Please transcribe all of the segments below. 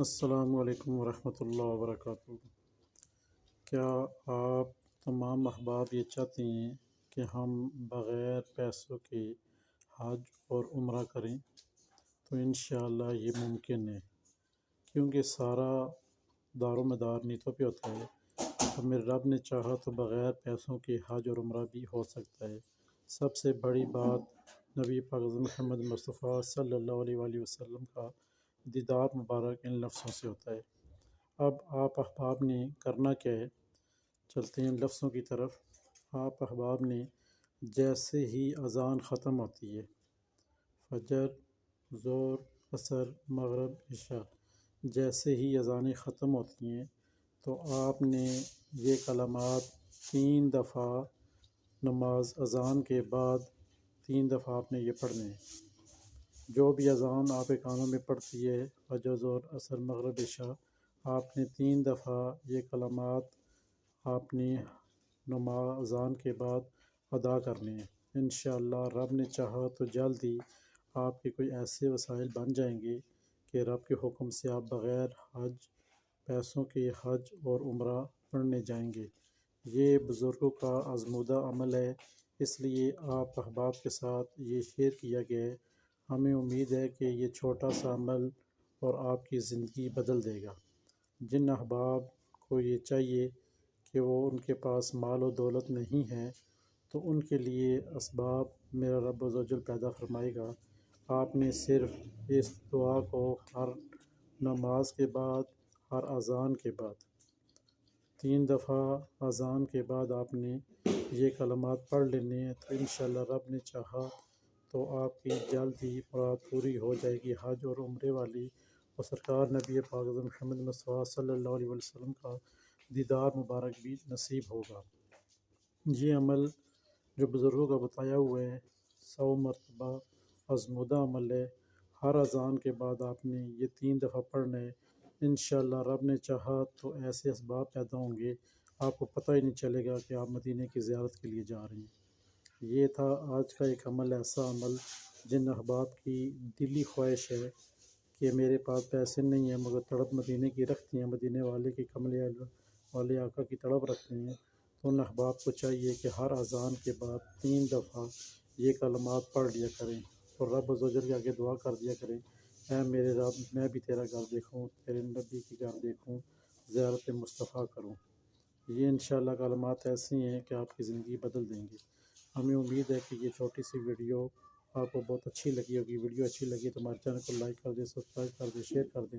السلام علیکم ورحمۃ اللہ وبرکاتہ۔ کیا آپ تمام احباب یہ چاہتے ہیں کہ ہم بغیر پیسوں کے حج اور عمرہ کریں؟ تو انشاءاللہ یہ ممکن ہے، کیونکہ سارا دار و مدار نیتوں پہ ہوتا ہے۔ تو میرے رب نے چاہا تو بغیر پیسوں کے حج اور عمرہ بھی ہو سکتا ہے۔ سب سے بڑی بات نبی پاک محمد مصطفیٰ صلی اللہ علیہ وآلہ وسلم کا دیدار مبارک ان لفظوں سے ہوتا ہے۔ اب آپ احباب نے کرنا کیا ہے؟ چلتے ہیں ان لفظوں کی طرف۔ آپ احباب نے جیسے ہی اذان ختم ہوتی ہے، فجر، ظہر، عصر، مغرب، عشاء، جیسے ہی اذانیں ختم ہوتی ہیں تو آپ نے یہ کلمات 3 دفعہ نماز اذان کے بعد 3 دفعہ آپ نے یہ پڑھنے ہیں۔ جو بھی اذان آپ کے کانوں میں پڑتی ہے، فجر، ظہر، عصر، مغرب، عشاء، آپ نے 3 دفعہ یہ کلمات آپ نے نماز اذان کے بعد ادا کرنے ہیں۔ انشاءاللہ رب نے چاہا تو جلد ہی آپ کے کوئی ایسے وسائل بن جائیں گے کہ رب کے حکم سے آپ بغیر پیسوں کے حج اور عمرہ پڑھنے جائیں گے۔ یہ بزرگوں کا آزمودہ عمل ہے، اس لیے آپ احباب کے ساتھ یہ شیئر کیا گیا ہے۔ ہمیں امید ہے کہ یہ چھوٹا سا عمل اور آپ کی زندگی بدل دے گا۔ جن احباب کو یہ چاہیے کہ وہ ان کے پاس مال و دولت نہیں ہے تو ان کے لیے اسباب میرا رب عزوجل پیدا فرمائے گا۔ آپ نے صرف اس دعا کو ہر نماز کے بعد، ہر اذان کے بعد 3 دفعہ اذان کے بعد آپ نے یہ کلمات پڑھ لینے ہیں، تو انشاءاللہ رب نے چاہا تو آپ کی جلد ہی مراد پوری ہو جائے گی حج اور عمرے والی، اور سرکار نبی پاک محمد مصطفیٰ صلی اللہ علیہ وسلم کا دیدار مبارک بھی نصیب ہوگا۔ یہ عمل جو بزرگوں کا بتایا ہوا ہے 100 مرتبہ آزمودہ عمل ہے۔ ہر اذان کے بعد آپ نے یہ 3 دفعہ پڑھنا ہے۔ انشاءاللہ رب نے چاہا تو ایسے اسباب پیدا ہوں گے، آپ کو پتہ ہی نہیں چلے گا کہ آپ مدینے کی زیارت کے لیے جا رہے ہیں۔ یہ تھا آج کا ایک عمل، ایسا عمل جن احباب کی دلی خواہش ہے کہ میرے پاس پیسے نہیں ہیں مگر تڑپ مدینے کی رکھتے ہیں، مدینے والے کی کملے والے آقا کی تڑپ رکھتے ہیں، تو ان احباب کو چاہیے کہ ہر اذان کے بعد 3 دفعہ یہ کلمات پڑھ لیا کریں اور رب عزوجل کے آگے دعا کر دیا کریں، اے میرے رب میں بھی تیرا گھر دیکھوں، تیرے نبی کی گھر دیکھوں، زیارت مصطفیٰ کروں۔ یہ انشاءاللہ کلمات ایسے ہیں کہ آپ کی زندگی بدل دیں گے۔ ہمیں امید ہے کہ یہ چھوٹی سی ویڈیو آپ کو بہت اچھی لگی ہوگی۔ ویڈیو اچھی لگی تو ہمارے چینل کو لائک کر دیں، سبسکرائب کر دیں، شیئر کر دیں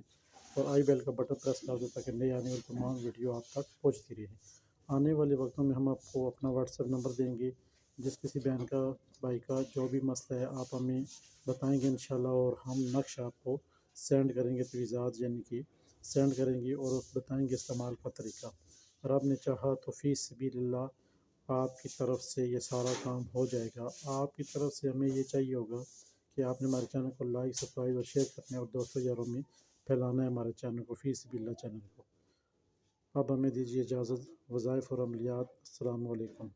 اور آئی بیل کا بٹن پریس کر دیں تاکہ نئے آنے والی تمام ویڈیو آپ تک پہنچتی رہے۔ آنے والے وقتوں میں ہم آپ کو اپنا واٹس ایپ نمبر دیں گے، جس کسی بہن کا، بھائی کا جو بھی مسئلہ ہے آپ ہمیں بتائیں گے انشاءاللہ، اور ہم نقش آپ کو سینڈ کریں گے، تجویزات یعنی کہ سینڈ کریں گے اور بتائیں گے استعمال کا طریقہ۔ رب نے چاہا تو فی سبیل اللہ آپ کی طرف سے یہ سارا کام ہو جائے گا۔ آپ کی طرف سے ہمیں یہ چاہیے ہوگا کہ آپ نے ہمارے چینل کو لائک، سبسکرائب اور شیئر کرنا ہے اور دوستوں یاروں میں پھیلانا ہے ہمارے چینل کو، فی سبیل اللہ چینل کو۔ اب ہمیں دیجیے اجازت، وظائف اور عملیات۔ السلام علیکم۔